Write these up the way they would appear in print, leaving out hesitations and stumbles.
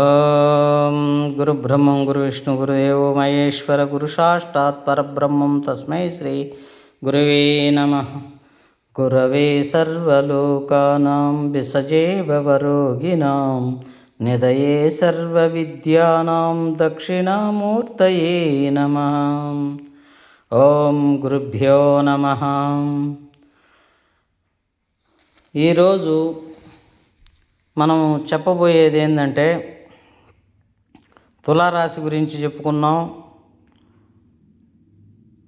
ఓం గురుబ్రహ్మం గురువిష్ణు గురుదేవో మహేశ్వర గురు సాక్షాత్ పరబ్రహ్మం తస్మై శ్రీ గురవే నమః. గురవే సర్వలోకానాం విసజే భవరోగిణాం నిధయే సర్వవిద్యానాం దక్షిణామూర్తయే నమః. ఓం గురుభ్యో నమః. ఈరోజు మనం చెప్పబోయేది ఏంటంటే, తులారాశి గురించి చెప్పుకున్నాం,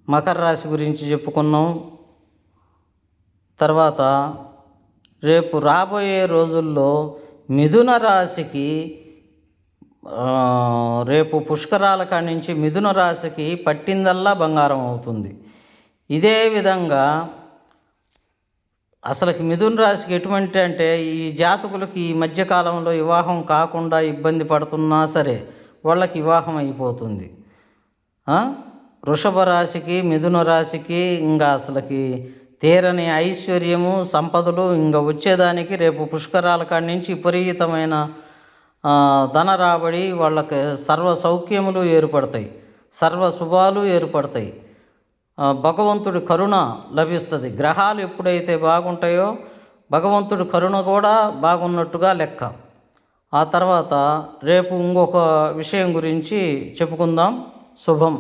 మకర రాశి గురించి చెప్పుకున్నాం. తర్వాత రేపు రాబోయే రోజుల్లో మిథున రాశికి రేపు పుష్కరాల కాడి నుంచి మిథున రాశికి పట్టిందల్లా బంగారం అవుతుంది. ఇదే విధంగా అసలుకి మిథున రాశికి ఎటువంటి అంటే, ఈ జాతకులకి ఈ మధ్యకాలంలో వివాహం కాకుండా ఇబ్బంది పడుతున్నా సరే వాళ్ళకి వివాహం అయిపోతుంది. వృషభ రాశికి మిథున రాశికి ఇంకా అసలుకి తీరని ఐశ్వర్యము సంపదలు ఇంకా వచ్చేదానికి రేపు పుష్కరాల కాడి నుంచి విపరీతమైన ధన రాబడి, వాళ్ళకి సర్వ సౌఖ్యములు ఏర్పడతాయి, సర్వ శుభాలు ఏర్పడతాయి, భగవంతుడి కరుణ లభిస్తుంది. గ్రహాలు ఎప్పుడైతే బాగుంటాయో భగవంతుడి కరుణ కూడా బాగున్నట్టుగా లెక్క. ఆ తర్వాత రేపు ఇంకొక విషయం గురించి చెప్పుకుందాం. శుభం.